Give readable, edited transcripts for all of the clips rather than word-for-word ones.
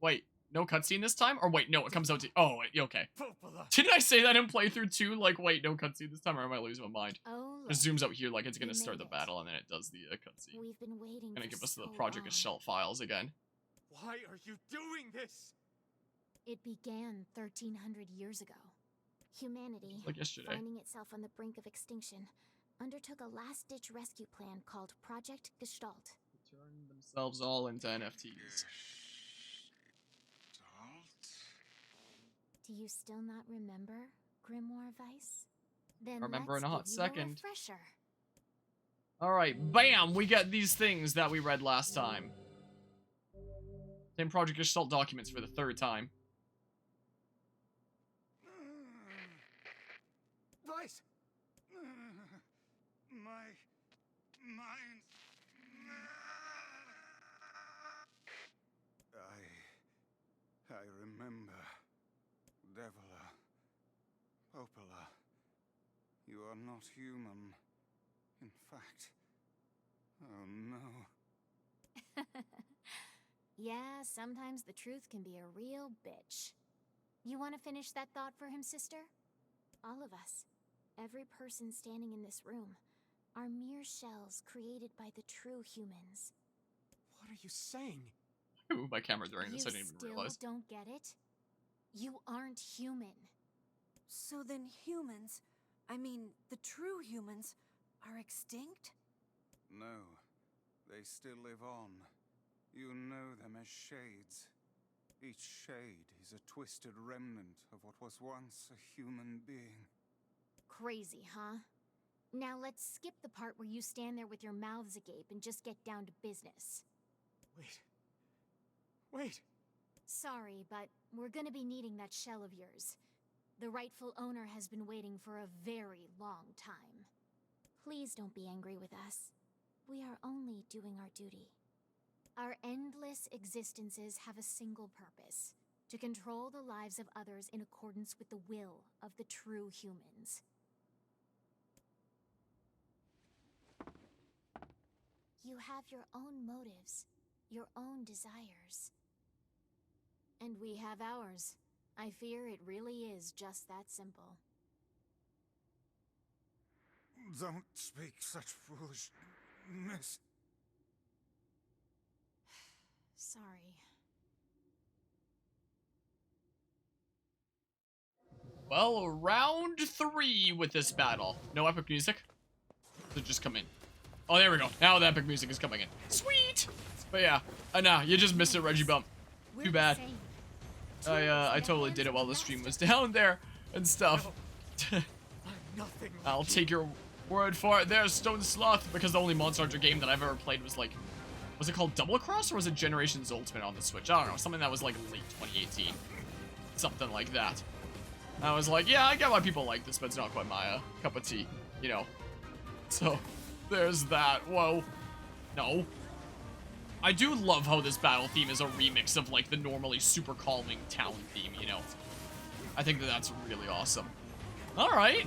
Wait, no cutscene this time? Or wait, no, it comes out to... Oh, wait, okay. Didn't I say that in playthrough 2? Like, wait, no cutscene this time, or am I losing my mind? Oh, It zooms out here like it's gonna start the battle, and then it does the cutscene. We've been waiting. Gonna give us so the Project Assault files again. Why are you doing this? It began 1,300 years ago. Humanity, Like yesterday. finding itself on the brink of extinction, undertook a last-ditch rescue plan called Project Gestalt. Turn themselves all into NFTs. Do you still not remember, Grimoire Vice? Then Remember let's in a hot give you second. A refresher. Alright, bam! We get these things that we read last time. Same Project Gestalt documents for the 3rd time. Vice! My mind. I remember. Devila. Popola. You are not human. In fact. Oh no. Yeah, sometimes the truth can be a real bitch. You want to finish that thought for him, sister? All of us, every person standing in this room, are mere shells created by the true humans. What are you saying? I moved my camera during this, I didn't even You realize. still don't get it? You aren't human. So then humans, I mean the true humans, are extinct? No. They still live on. You know them as shades. Each shade is a twisted remnant of what was once a human being. Crazy, huh? Now let's skip the part where you stand there with your mouths agape and just get down to business. Wait. Sorry, but we're gonna be needing that shell of yours. The rightful owner has been waiting for a very long time. Please don't be angry with us. We are only doing our duty. Our endless existences have a single purpose: to control the lives of others in accordance with the will of the true humans. You have your own motives, your own desires. And we have ours. I fear it really is just that simple. Don't speak such foolishness. Sorry. Well, round 3 with this battle. No epic music? Does it just come in? Oh, there we go. Now the epic music is coming in. Sweet! But yeah, nah, you just missed it, Reggie Bump. Too bad. I totally did it while the stream was down there and stuff. Nothing. I'll take your word for it. There's Stone Sloth, because the only Monster Hunter game that I've ever played was like, was it called Double Cross or was it Generations Ultimate on the Switch? I don't know, something that was like late 2018. Something like that. I was like, yeah, I get why people like this, but it's not quite my cup of tea, you know. So, there's that. Whoa. No. I do love how this battle theme is a remix of like the normally super calming town theme, you know. I think that that's really awesome. Alright.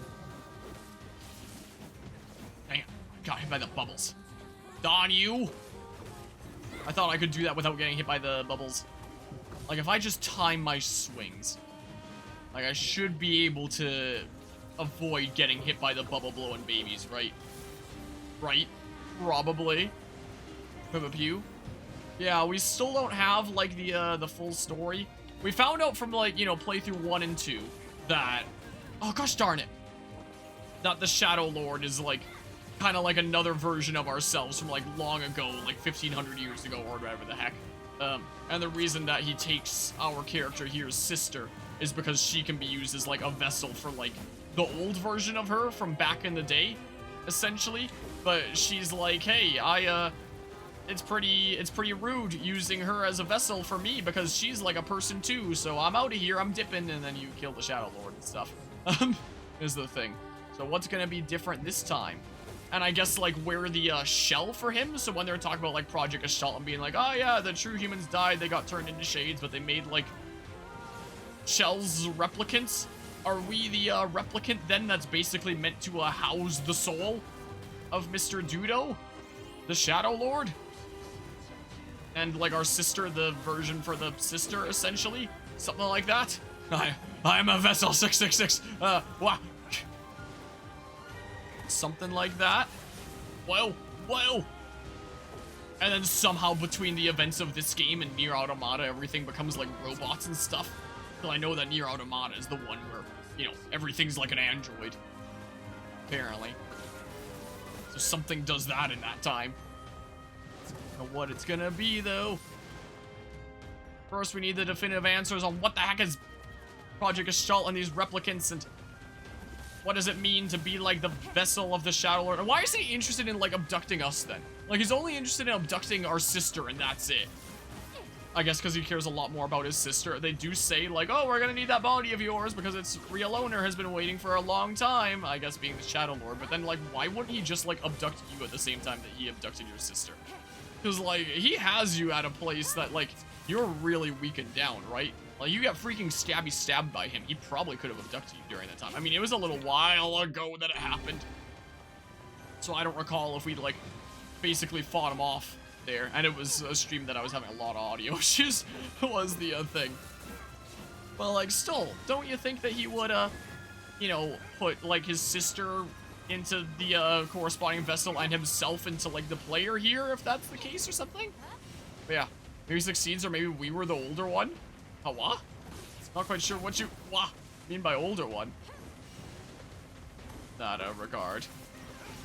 Dang it. Got hit by the bubbles. Darn you. I thought I could do that without getting hit by the bubbles. Like, if I just time my swings, like, I should be able to avoid getting hit by the bubble-blowing babies, right? Right? Probably. Pew. Yeah, we still don't have, like, the full story. We found out from, like, you know, playthrough 1 and 2 that... Oh, gosh darn it. That the Shadow Lord is, like, kind of like another version of ourselves from, like, long ago, like 1,500 years ago or whatever the heck. And the reason that he takes our character here's sister is because she can be used as, like, a vessel for, like, the old version of her from back in the day, essentially. But she's like, hey, it's pretty rude using her as a vessel for me because she's like a person too, so I'm out of here, I'm dipping, and then you kill the Shadow Lord and stuff. Is the thing. So what's gonna be different this time? And I guess, like, wear the shell for him, so when they're talking about, like, Project Assault and being like, oh yeah, the true humans died, they got turned into shades, but they made, like, shells replicants. Are we the replicant then that's basically meant to house the soul of Mr. Dudo, the Shadow Lord? and like our sister, the version for the sister, essentially, something like that. I'm a vessel 666. What? Something like that. Whoa, whoa. And then somehow between the events of this game and NieR Automata, everything becomes like robots and stuff. So I know that NieR Automata is the one where, you know, everything's like an android. Apparently. So something does that in that time. I don't know what it's gonna be though. First we need the definitive answers on what the heck is Project Gestalt and these replicants, and what does it mean to be like the vessel of the Shadow Lord? And why is he interested in like abducting us then? Like he's only interested in abducting our sister and that's it. I guess because he cares a lot more about his sister. They do say like, oh, we're gonna need that body of yours because its real owner has been waiting for a long time. I guess being the Shadow Lord. But then like, why wouldn't he just like abduct you at the same time that he abducted your sister? Because like, he has you at a place that like, you're really weakened down, right? Like you got freaking stabbed by him. He probably could have abducted you during that time. I mean, it was a little while ago that it happened. So I don't recall if we'd like basically fought him off there. And it was a stream that I was having a lot of audio issues was the thing. But like still, don't you think that he would you know, put like his sister into the corresponding vessel and himself into like the player here if that's the case or something? But yeah, maybe he succeeds or maybe we were the older one. Oh, what? Not quite sure what you mean by older one. Not a regard.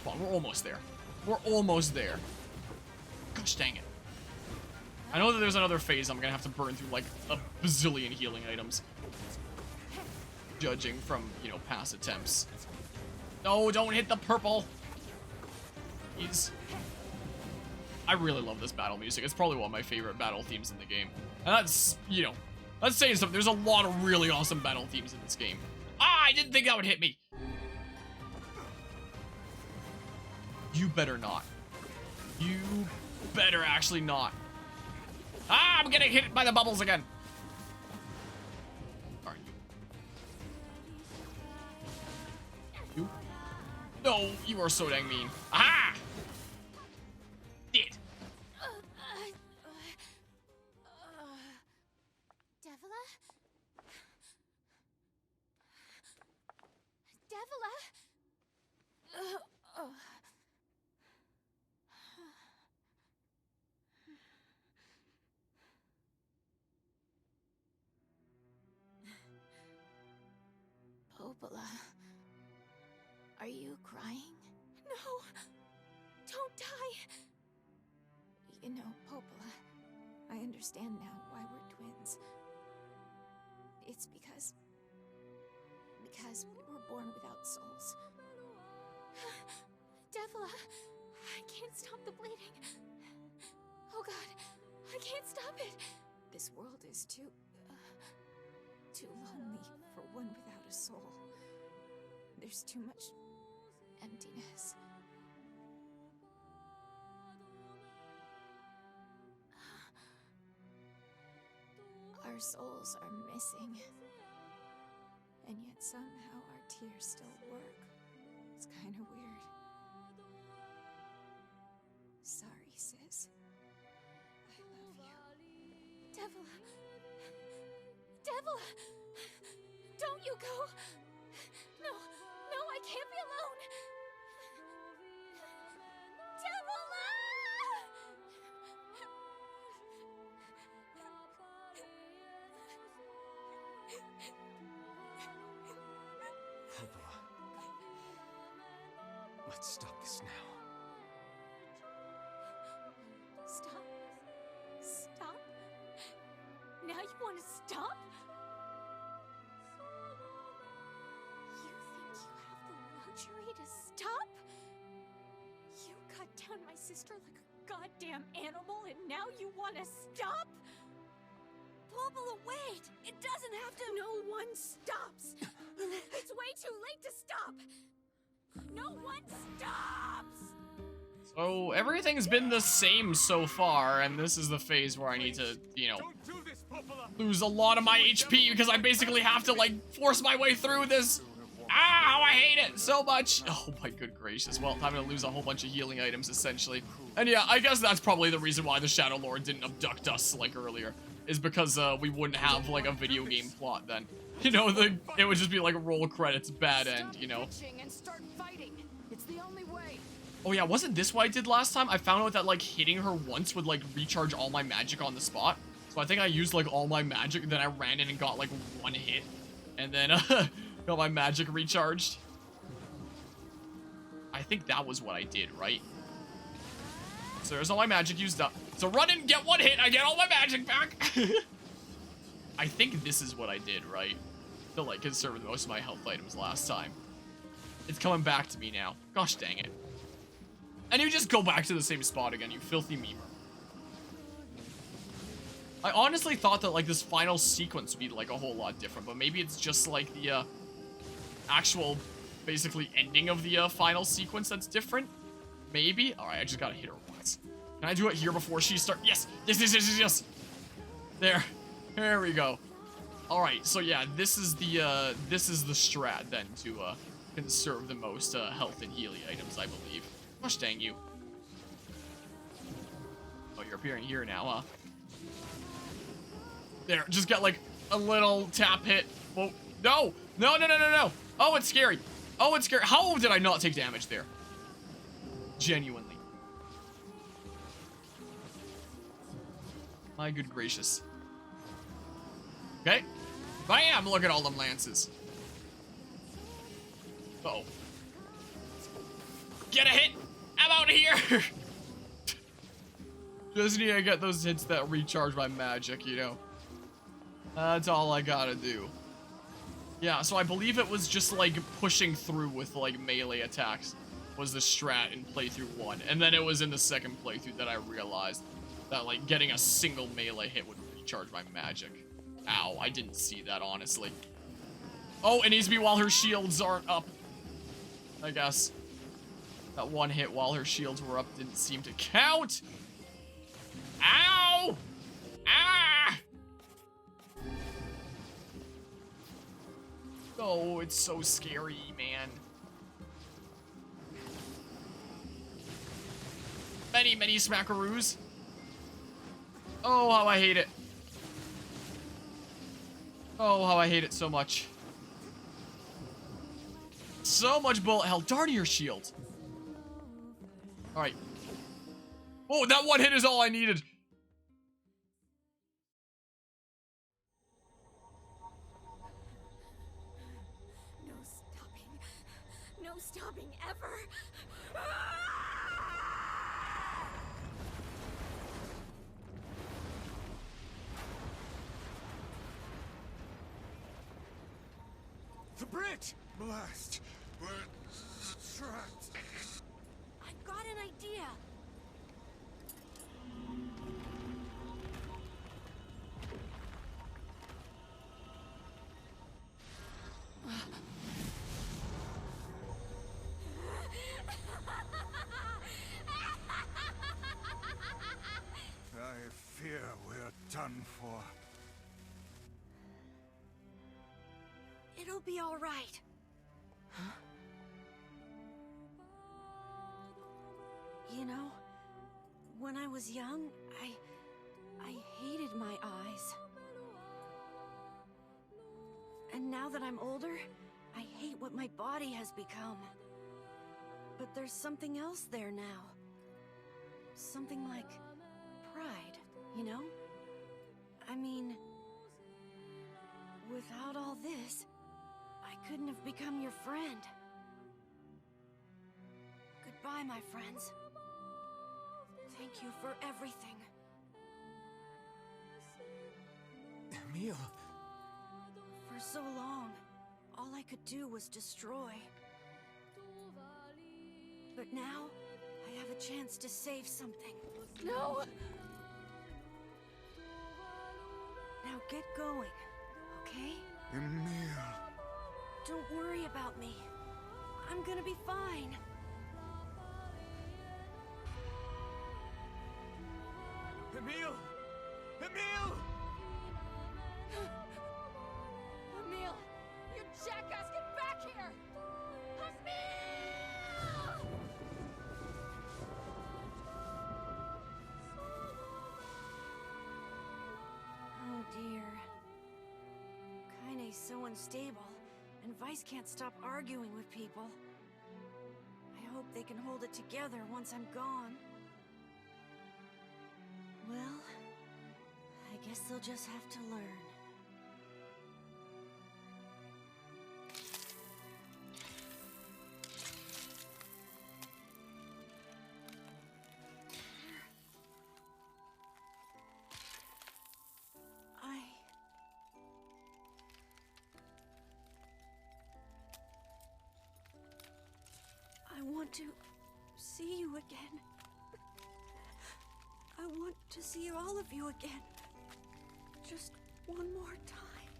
Come on, we're almost there. We're almost there. Gosh dang it. I know that there's another phase I'm gonna have to burn through like a bazillion healing items. Judging from, you know, past attempts. No, don't hit the purple. Please. I really love this battle music. It's probably one of my favorite battle themes in the game. And that's, you know, let's say something. There's a lot of really awesome battle themes in this game. Ah, I didn't think that would hit me. You better not. You better actually not. Ah, I'm getting hit by the bubbles again. Aren't you? You? No, you are so dang mean. Aha! Did. Devila? Devila? Popola, are you crying? No, don't die. You know, Popola, I understand now why we're twins. It's because we were born without souls. Devila, I can't stop the bleeding. Oh God, I can't stop it. This world is too lonely for one without a soul. There's too much emptiness. Our souls are missing. And yet somehow our tears still work. It's kind of weird. Sorry, sis. I love you. Devila! Devila! Don't you go! No, I can't be alone! Devila! Popola. Let's stop this now. Stop? Stop? Now you want to stop? You think you have the luxury to stop? You cut down my sister like a goddamn animal and now you want to stop? Popola, wait! It doesn't have to— No one stops! It's way too late to stop! No one stops! So everything's been the same so far, and this is the phase where I need to, you know, lose a lot of my HP because I basically have to like force my way through this. Ow, I hate it so much. Oh my good gracious. Well, I'm gonna lose a whole bunch of healing items, essentially. And yeah, I guess that's probably the reason why the Shadow Lord didn't abduct us, like, earlier. Is because, we wouldn't have, like, a video game plot then. You know, it would just be, like, roll credits, bad end, you know? And start fighting. It's the only way. Oh yeah, wasn't this what I did last time? I found out that, like, hitting her once would, like, recharge all my magic on the spot. So I think I used, like, all my magic, and then I ran in and got, like, one hit. And then, got my magic recharged. I think that was what I did, right? So there's all my magic used up. So run and get one hit, I get all my magic back. I think this is what I did, right? To, like, conserve most of my health items last time. It's coming back to me now. Gosh dang it. And you just go back to the same spot again, you filthy memer. I honestly thought that, like, this final sequence would be, like, a whole lot different, but maybe it's just, like, the, actual, basically, ending of the, final sequence that's different? Maybe? Alright, I just gotta hit her once. Can I do it here before she starts? Yes! Yes, yes, yes, yes, yes! There. There we go. Alright, so yeah, this is the strat, then, to, conserve the most, health and healing items, I believe. Gosh dang you. Oh, you're appearing here now, huh? There, just get, like, a little tap hit. Whoa. No! No, no, no, no, no! Oh, it's scary. Oh, it's scary. How did I not take damage there? Genuinely. My good gracious. Okay. Bam! Look at all them lances. Uh-oh. Get a hit! I'm out of here! Just need to get those hits that recharge my magic, you know? That's all I gotta do. Yeah, so I believe it was just, like, pushing through with, like, melee attacks was the strat in playthrough 1. And then it was in the second playthrough that I realized that, like, getting a single melee hit would recharge my magic. Ow, I didn't see that, honestly. Oh, it needs to be while her shields aren't up. I guess. That one hit while her shields were up didn't seem to count. Ow! Ah! Oh, it's so scary, man. Many, many smackaroos. Oh, how I hate it. Oh, how I hate it so much. So much bullet hell. Darn your shield. Alright. Oh, that one hit is all I needed. No stopping. No stopping ever. The bridge! Blast! We're trapped. I've got an idea. I fear we're done for. It'll be all right. Huh? You know, when I was young, I hated my eyes. And now that I'm older, I hate what my body has become. But there's something else there now. Something like pride, you know? I mean, without all this, I couldn't have become your friend. Goodbye, my friends. Thank you for everything. Emil. For so long, all I could do was destroy. But now, I have a chance to save something. No! Now get going, okay? Emil. Don't worry about me. I'm gonna be fine. Emil! Emil! Emil, you jackass, get back here! so unstable, and Vice can't stop arguing with people. I hope they can hold it together once I'm gone. Well, I guess they'll just have to learn. I want to see you again. I want to see all of you again. Just one more time.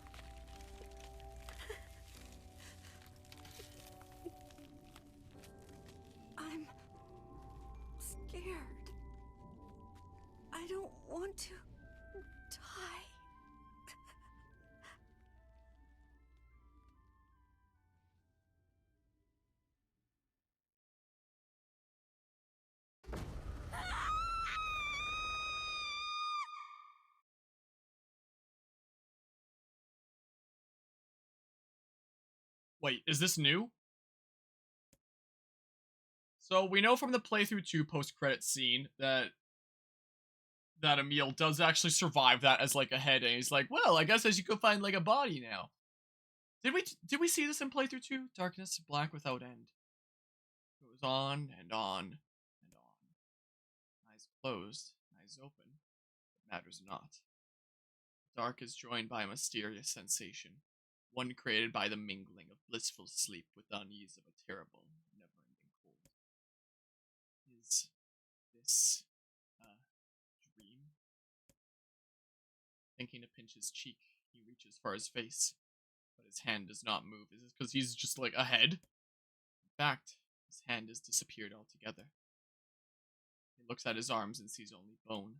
I'm scared. I don't want to die. Wait, is this new? So we know from the playthrough 2 post-credit scene that Emil does actually survive that as like a head, and he's like, well, I guess I should go find like a body now. Did we see this in playthrough 2? Darkness, black without end. It goes on and on and on. Eyes closed, eyes open. It matters not. Dark is joined by a mysterious sensation, one created by the mingling of blissful sleep with the unease of a terrible, never-ending cold. Is this a dream? Thinking to pinch his cheek, he reaches for his face, but his hand does not move. Is this because he's just like ahead? In fact, his hand has disappeared altogether. He looks at his arms and sees only bone.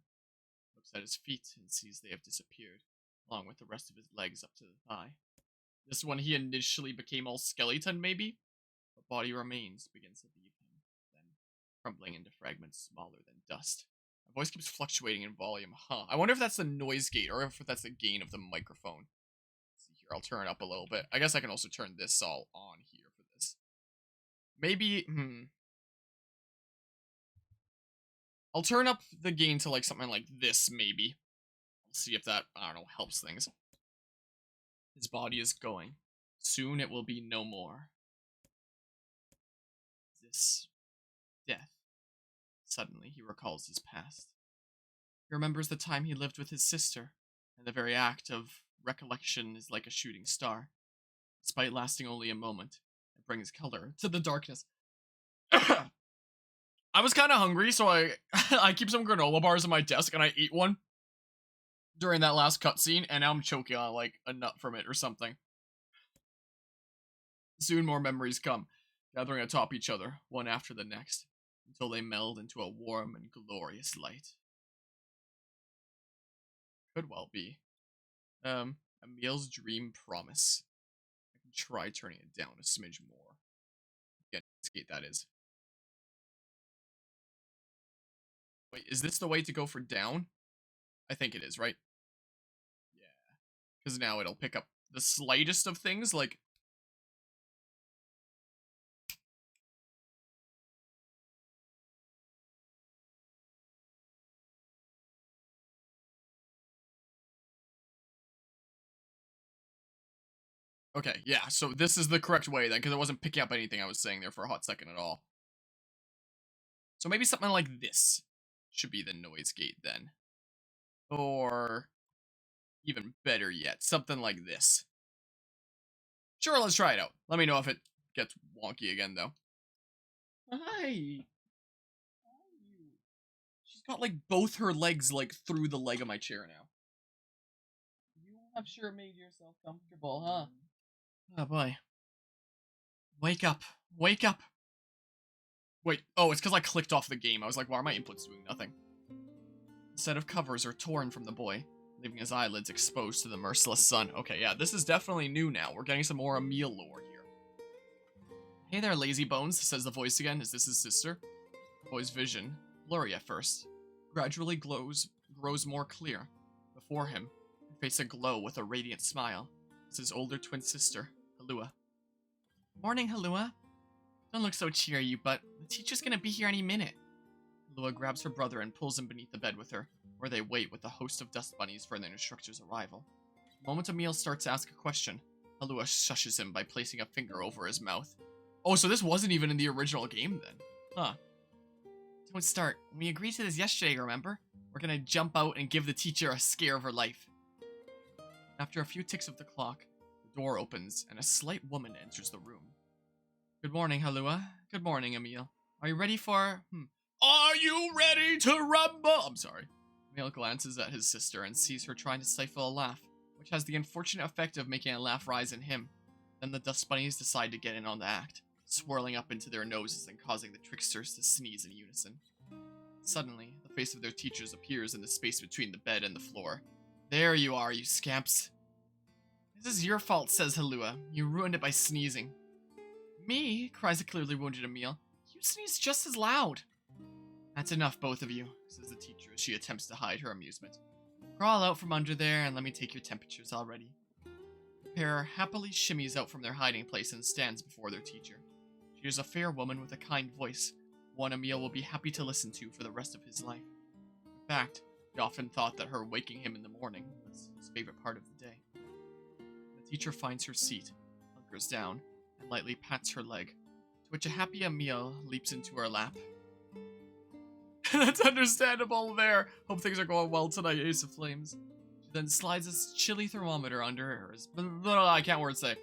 Looks at his feet and sees they have disappeared, along with the rest of his legs up to the thigh. This is when he initially became all skeleton, maybe? But body remains, begins to leave him, then crumbling into fragments smaller than dust. My voice keeps fluctuating in volume, huh? I wonder if that's the noise gate, or if that's the gain of the microphone. Let's see here, I'll turn it up a little bit. I guess I can also turn this all on here for this. Maybe, I'll turn up the gain to like something like this, maybe. I'll see if that, I don't know, helps things. His body is going. Soon it will be no more. This death. Suddenly he recalls his past. He remembers the time he lived with his sister, and the very act of recollection is like a shooting star. Despite lasting only a moment, it brings color to the darkness. I was kind of hungry, so I keep some granola bars on my desk, and I ate one during that last cutscene, and now I'm choking on like a nut from it or something. Soon more memories come, gathering atop each other, one after the next, until they meld into a warm and glorious light. Could well be. Emil's dream promise. I can try turning it down a smidge more. Again, skate that is. Wait, is this the way to go for down? I think it is, right? Yeah. Because now it'll pick up the slightest of things, like... Okay, yeah, so this is the correct way then, because it wasn't picking up anything I was saying there for a hot second at all. So maybe something like this should be the noise gate then. Or even better yet, something like this. Sure, let's try it out. Let me know if it gets wonky again, though. Hi. She's got, like, both her legs, like, through the leg of my chair now. You have sure made yourself comfortable, huh? Oh, boy. Wake up. Wake up. Wait, oh, it's because I clicked off the game. I was like, why are my inputs doing nothing? A set of covers are torn from the boy, leaving his eyelids exposed to the merciless sun. Okay, yeah, this is definitely new now. We're getting some more Emil lore here. Hey there, lazy bones, says the voice again. Is this his sister? The boy's vision, blurry at first, gradually grows more clear. Before him, her face aglow with a radiant smile. is his older twin sister, Halua. Morning, Halua. Don't look so cheery, but the teacher's gonna be here any minute. Halua grabs her brother and pulls him beneath the bed with her, where they wait with a host of dust bunnies for their instructor's arrival. The moment Emil starts to ask a question, Halua shushes him by placing a finger over his mouth. Oh, so this wasn't even in the original game then? Huh. Don't start. We agreed to this yesterday, remember? We're gonna jump out and give the teacher a scare of her life. After a few ticks of the clock, the door opens and a slight woman enters the room. Good morning, Halua. Good morning, Emil. Are you ready for... Are you ready to rumble? I'm sorry. Emil glances at his sister and sees her trying to stifle a laugh, which has the unfortunate effect of making a laugh rise in him. Then the dust bunnies decide to get in on the act, swirling up into their noses and causing the tricksters to sneeze in unison. Suddenly, the face of their teachers appears in the space between the bed and the floor. There you are, you scamps. This is your fault, says Halua. You ruined it by sneezing. Me? Cries a clearly wounded Emil. You sneeze just as loud. That's enough, both of you, says the teacher as she attempts to hide her amusement. Crawl out from under there and let me take your temperatures already. The pair happily shimmies out from their hiding place and stands before their teacher. She is a fair woman with a kind voice, one Emil will be happy to listen to for the rest of his life. In fact, he often thought that her waking him in the morning was his favorite part of the day. The teacher finds her seat, hunkers down, and lightly pats her leg, to which a happy Emil leaps into her lap. That's understandable there. Hope things are going well tonight, Ace of Flames. She then slides a chilly thermometer under hers. I can't word say.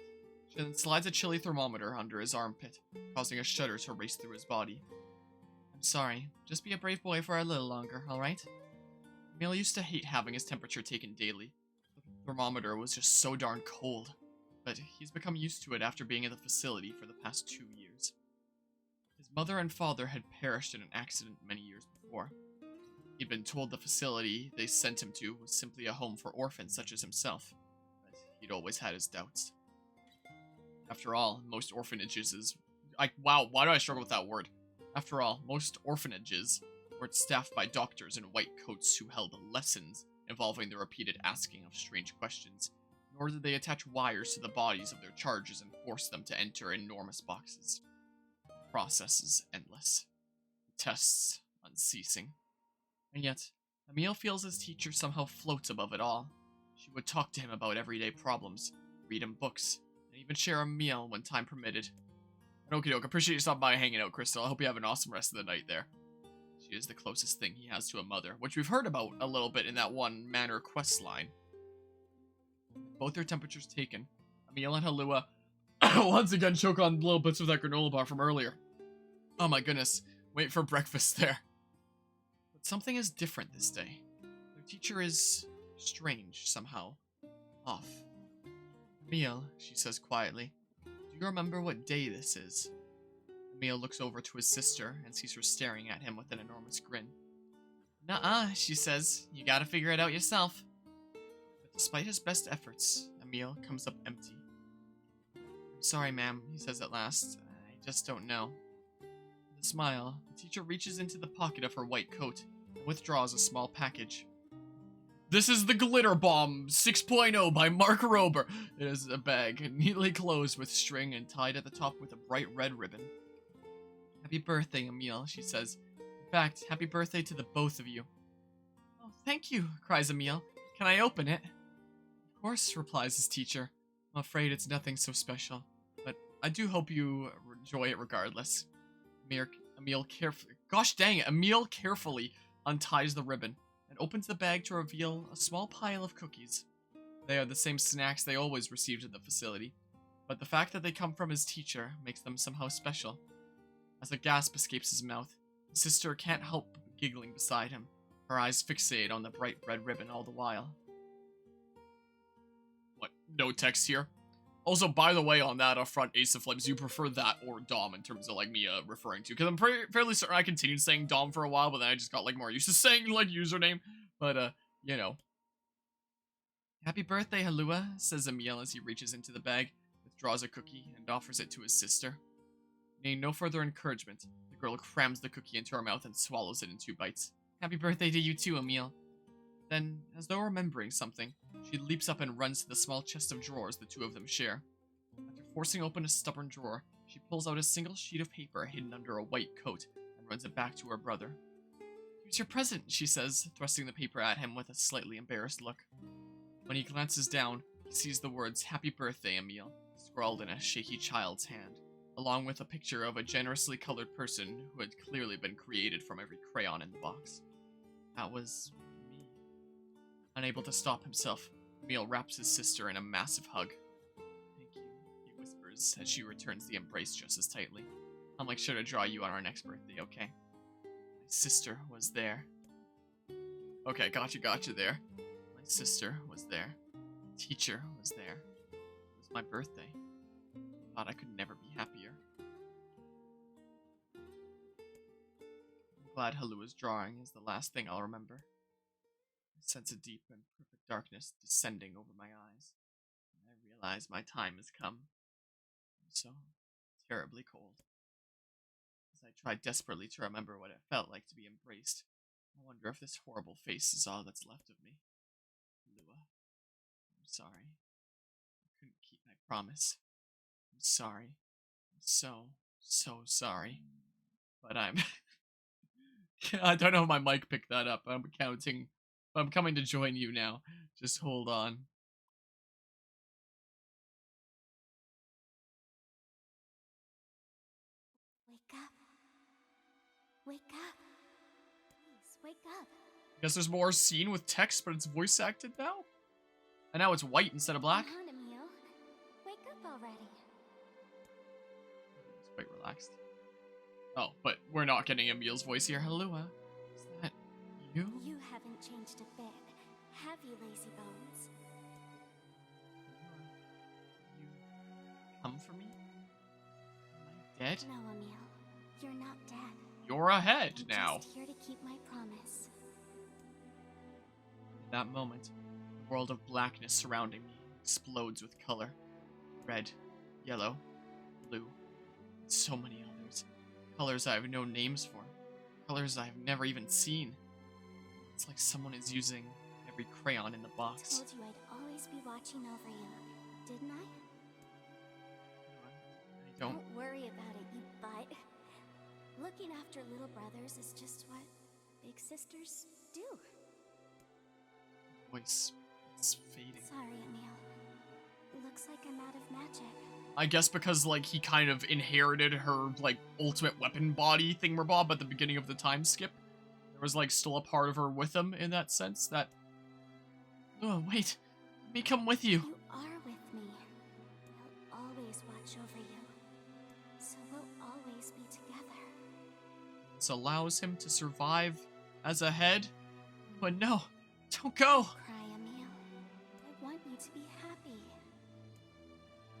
She then slides a chilly thermometer under his armpit, causing a shudder to race through his body. I'm sorry. Just be a brave boy for a little longer, alright? Emil used to hate having his temperature taken daily. The thermometer was just so darn cold. But he's become used to it after being in the facility for the past 2 years. His mother and father had perished in an accident many years before. He'd been told the facility they sent him to was simply a home for orphans such as himself, but he'd always had his doubts. After all, most orphanages wow, why do I struggle with that word? After all, most orphanages weren't staffed by doctors in white coats who held lessons involving the repeated asking of strange questions, nor did they attach wires to the bodies of their charges and force them to enter enormous boxes. The process is endless. The tests unceasing. And yet, Emil feels his teacher somehow floats above it all. She would talk to him about everyday problems, read him books, and even share a meal when time permitted. Okie doke, appreciate you stopping by and hanging out, Crystal. I hope you have an awesome rest of the night there. She is the closest thing he has to a mother, which we've heard about a little bit in that one Manor quest line. Both their temperatures taken, Emil and Halua once again choke on little bits of that granola bar from earlier. Oh my goodness, wait for breakfast there. But something is different this day. Their teacher is strange, somehow. Off. Emil, she says quietly, do you remember what day this is? Emil looks over to his sister and sees her staring at him with an enormous grin. Nuh-uh, she says. You gotta figure it out yourself. But despite his best efforts, Emil comes up empty. I'm sorry, ma'am, he says at last. I just don't know. With a smile, the teacher reaches into the pocket of her white coat and withdraws a small package. This is the Glitter Bomb 6.0 by Mark Rober. It is a bag, neatly closed with string and tied at the top with a bright red ribbon. Happy birthday, Emil, she says. In fact, happy birthday to the both of you. Oh, thank you, cries Emil. Can I open it? Of course, replies his teacher. I'm afraid it's nothing so special, but I do hope you enjoy it regardless. Emil carefully unties the ribbon and opens the bag to reveal a small pile of cookies. They are the same snacks they always received in the facility, but the fact that they come from his teacher makes them somehow special. As a gasp escapes his mouth, his sister can't help giggling beside him, her eyes fixated on the bright red ribbon all the while. What? No text here? Also, by the way, on that front, Ace of Flames, you prefer that or Dom in terms of, like, me referring to? Because I'm fairly certain I continued saying Dom for a while, but then I just got, like, more used to saying, like, username. But, you know. Happy birthday, Halua, says Emil as he reaches into the bag, withdraws a cookie, and offers it to his sister. Needing no further encouragement, the girl crams the cookie into her mouth and swallows it in 2 bites. Happy birthday to you too, Emil. Then, as though remembering something, she leaps up and runs to the small chest of drawers the two of them share. After forcing open a stubborn drawer, she pulls out a single sheet of paper hidden under a white coat and runs it back to her brother. "Here's your present," she says, thrusting the paper at him with a slightly embarrassed look. When he glances down, he sees the words "Happy Birthday, Emil," scrawled in a shaky child's hand, along with a picture of a generously colored person who had clearly been created from every crayon in the box. That was me. Unable to stop himself, Emil wraps his sister in a massive hug. "Thank you," he whispers as she returns the embrace just as tightly. "I'll make sure to draw you on our next birthday, okay?" My sister was there. Okay, gotcha there. My sister was there. The teacher was there. It was my birthday. I thought I could never be happier. I'm glad Halua's drawing is the last thing I'll remember. I sense a deep and perfect darkness descending over my eyes, and I realize my time has come. I'm so terribly cold. As I try desperately to remember what it felt like to be embraced, I wonder if this horrible face is all that's left of me. Halua, I'm sorry. I couldn't keep my promise. I'm sorry. I'm so sorry. But I'm... I don't know if my mic picked that up. I'm counting. I'm coming to join you now. Just hold on. Wake up. Wake up. Please, wake up. I guess there's more scene with text, but it's voice acted now? And now it's white instead of black? Come on, Emil. Wake up already. It's quite relaxed. Oh, but we're not getting Emil's voice here. Halua. Is that you? You haven't changed a bit, have you, lazy bones? You come for me? Am I dead? No, Emil. You're not dead. You're ahead I'm now. just here to keep my promise. At that moment, the world of blackness surrounding me explodes with color. Red, yellow, blue, and so many others. Colors I have no names for. Colors I have never even seen. It's like someone is using every crayon in the box. I told you I'd always be watching over you, didn't I? I don't... Don't worry about it, you butt. Looking after little brothers is just what big sisters do. Voice is fading. Sorry, Emil. Looks like I'm out of magic. I guess because, like, he kind of inherited her, like, ultimate weapon body thingamabob at the beginning of the time skip. There was, like, still a part of her with him in that sense that... Oh, wait. Let me come with you. You are with me. I'll always watch over you. So we'll always be together. This allows him to survive as a head. But no, don't go. Cry, Emil. I want you to be happy.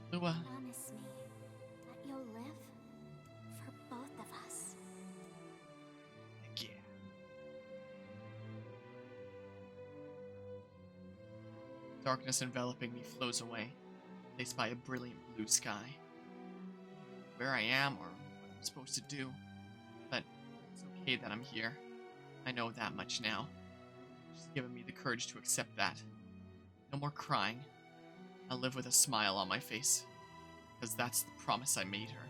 Lua, Promise me that you'll live for both of us. yeah. Darkness enveloping me flows away, replaced by a brilliant blue sky. Where I am or what I'm supposed to do, but it's okay that I'm here. I know that much now. She's given me the courage to accept that. No more crying. I'll live with a smile on my face, because that's the promise I made her.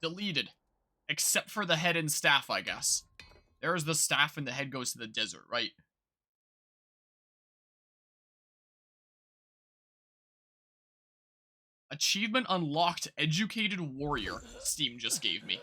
Deleted. Except for the head and staff, I guess. There's the staff and the head goes to the desert, right? Achievement unlocked, Educated Warrior. Steam just gave me.